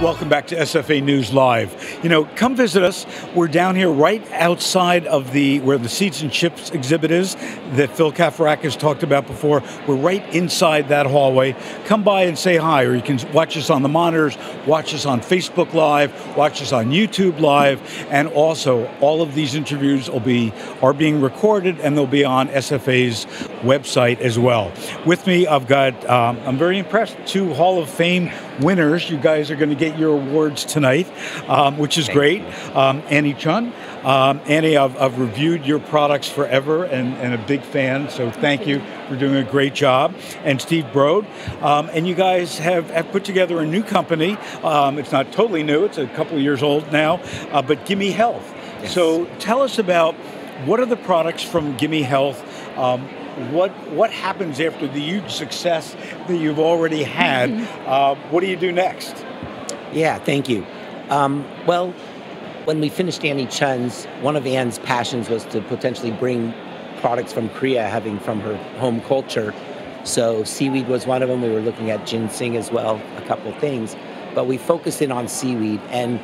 Welcome back to SFA News Live. You know, come visit us. We're down here right outside of where the Seeds and Chips exhibit is that Phil Kafarakis talked about before. We're right inside that hallway. Come by and say hi, or you can watch us on the monitors, watch us on Facebook Live, watch us on YouTube Live, and also all of these interviews are being recorded and they'll be on SFA's website as well. With me, I've got, I'm very impressed, 2 Hall of Fame winners. You guys are going to get your awards tonight, which is great. Annie Chun. Annie, I've reviewed your products forever and a big fan, so thank you for doing a great job. And Steve Broad. And you guys have put together a new company. It's not totally new, it's a couple of years old now, but Gimme Health. Yes. So tell us about what are the products from Gimme Health. What happens after the huge success that you've already had? What do you do next? Yeah, thank you. Well, when we finished Annie Chun's, one of Anne's passions was to potentially bring products from Korea, having from her home culture. So seaweed was one of them. We were looking at ginseng as well, a couple of things. But we focused in on seaweed, and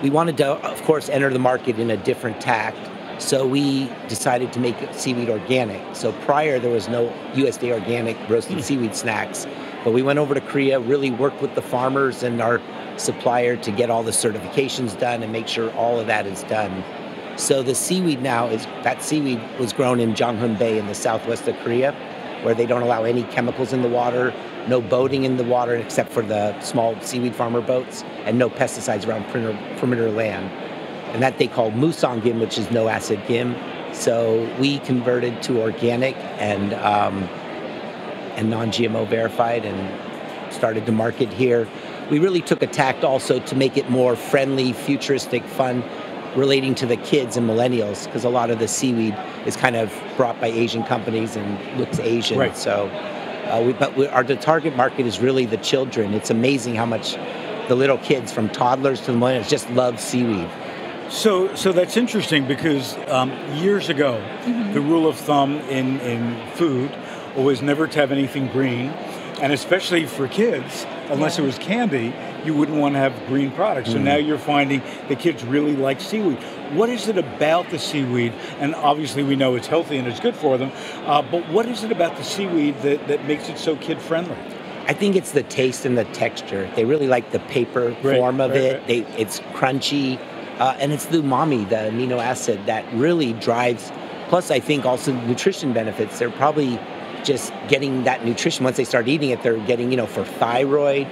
we wanted to, of course, enter the market in a different tact. So we decided to make seaweed organic. So prior, there was no USDA organic roasted seaweed snacks. But we went over to Korea, really worked with the farmers and our supplier to get all the certifications done and make sure all of that is done. So the seaweed now that seaweed was grown in Jonghun Bay in the southwest of Korea, where they don't allow any chemicals in the water, no boating in the water except for the small seaweed farmer boats, and no pesticides around perimeter land. And that they call Musang Gim, which is no acid Gim. So we converted to organic and non-GMO verified and started to market here. We really took a tact also to make it more friendly, futuristic, fun, relating to the kids and millennials, because a lot of the seaweed is kind of brought by Asian companies and looks Asian. Right. So, the target market is really the children. It's amazing how much the little kids, from toddlers to the millennials, just love seaweed. So that's interesting because years ago, the rule of thumb in food was never to have anything green, and especially for kids, unless it was candy, you wouldn't want to have green products. So now you're finding the kids really like seaweed. What is it about the seaweed? And obviously we know it's healthy and it's good for them, but what is it about the seaweed that makes it so kid-friendly? I think it's the taste and the texture. They really like the paper form of it. It's crunchy. And it's the umami, the amino acid, that really drives. Plus, I think also nutrition benefits. They're probably just getting that nutrition. Once they start eating it, they're getting, for thyroid,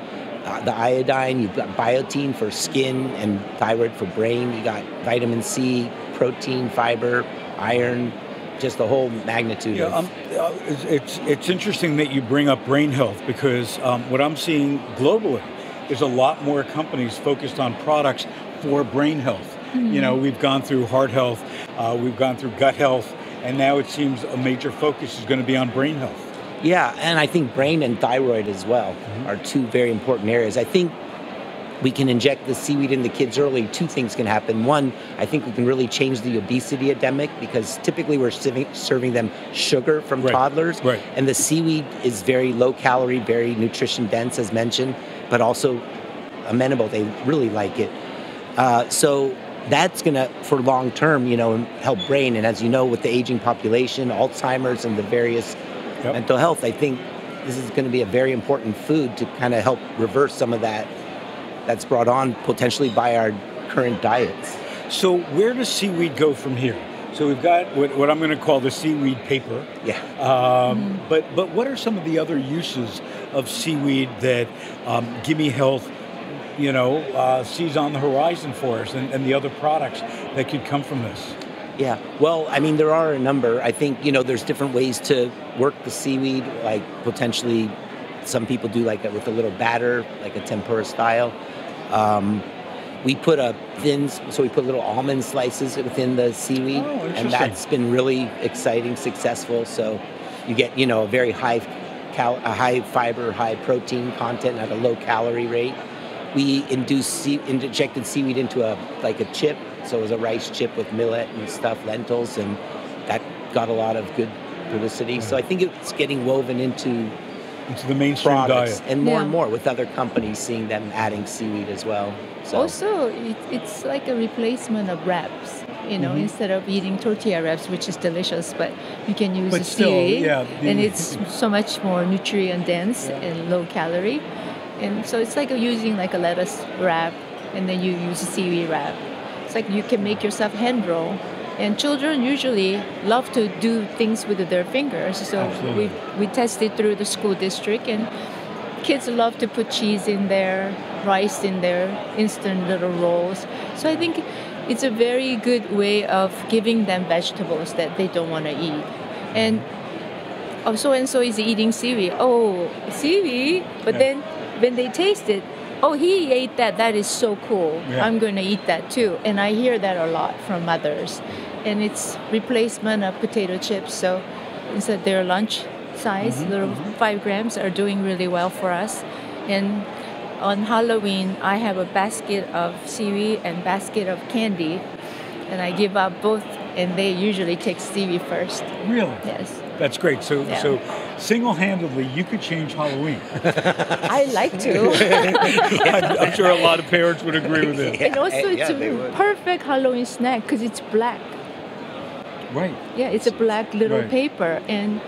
the iodine, you've got biotin for skin and thyroid for brain. You got vitamin C, protein, fiber, iron, just the whole magnitude. Yeah, it's interesting that you bring up brain health, because what I'm seeing globally is a lot more companies focused on products for brain health. You know, we've gone through heart health, we've gone through gut health, and now it seems a major focus is going to be on brain health. Yeah, and I think brain and thyroid as well are 2 very important areas. I think we can inject the seaweed in the kids early. 2 things can happen. One, I think we can really change the obesity epidemic, because typically we're serving them sugar from toddlers. Right. And the seaweed is very low calorie, very nutrition dense, as mentioned, but also amenable. They really like it. So that's going to, for long term, help brain. And as you know, with the aging population, Alzheimer's and the various mental health, I think this is going to be a very important food to kind of help reverse some of that that's brought on potentially by our current diets. So where does seaweed go from here? So we've got what I'm going to call the seaweed paper. Yeah. But what are some of the other uses of seaweed that Gimme Health sees on the horizon for us, and the other products that could come from this? Yeah, well, I mean, there are a number. I think, there's different ways to work the seaweed, like potentially some people do like it with a little batter, like a tempura style. We put we put little almond slices within the seaweed, and that's been really exciting, successful. So you get, a very high fiber, high protein content at a low calorie rate. We injected seaweed into a chip, so it was a rice chip with millet and stuff, lentils, and that got a lot of good publicity. So I think it's getting woven into into the mainstream products, diet. and more with other companies seeing them adding seaweed as well. So Also, it's like a replacement of wraps. Instead of eating tortilla wraps, which is delicious, but you can use But the still, seaweed, yeah, and it's so much more nutrient dense and low calorie. And so it's like using like a lettuce wrap, and then you use a seaweed wrap. It's like you can make yourself hand roll. And children usually love to do things with their fingers. So Absolutely. we tested through the school district, and kids love to put cheese in there, rice in there, instant little rolls. So I think it's a very good way of giving them vegetables that they don't want to eat. And so-and-so is eating seaweed. Oh, seaweed? But then when they taste it, oh, he ate that. That is so cool. Yeah. I'm going to eat that too. And I hear that a lot from mothers. And it's replacement of potato chips. So instead their lunch size, little 5 grams, are doing really well for us. And on Halloween, I have a basket of seaweed and basket of candy. And I give out both, and they usually take seaweed first. Really? Yes. That's great. So single-handedly, you could change Halloween. I like to. I'm sure a lot of parents would agree with it. And also it's they a would. perfect Halloween snack because it's black. Right. Yeah, it's a black little Right. paper. And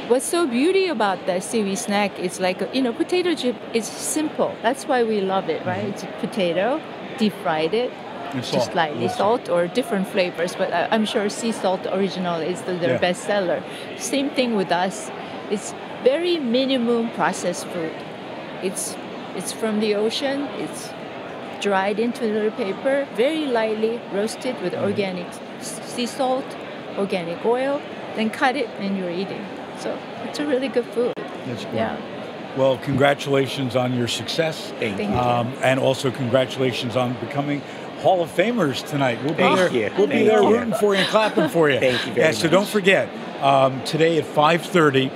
what's so beauty about that seaweed snack is like, potato chip is simple. That's why we love it, right? It's a potato, deep fried it, And salt. just lightly salt or different flavors. But I'm sure sea salt original is their best seller. Same thing with us. It's very minimum processed food. It's from the ocean. It's dried into little paper, very lightly roasted with organic sea salt, organic oil, then cut it and you're eating. So it's a really good food. That's great. Yeah. Well, congratulations on your success. Thank you. And also congratulations on becoming Hall of Famers tonight. We'll be Thank there. you. We'll be Thank there you. rooting for you and clapping for you. Thank you very So much. don't forget, today at 5:30,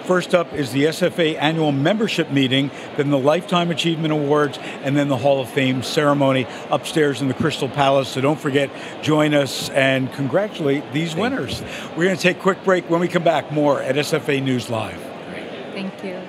first up is the SFA annual membership meeting, then the Lifetime Achievement Awards, and then the Hall of Fame ceremony upstairs in the Crystal Palace. So don't forget, join us and congratulate these winners. We're going to take a quick break. When we come back, more at SFA News Live. Thank you.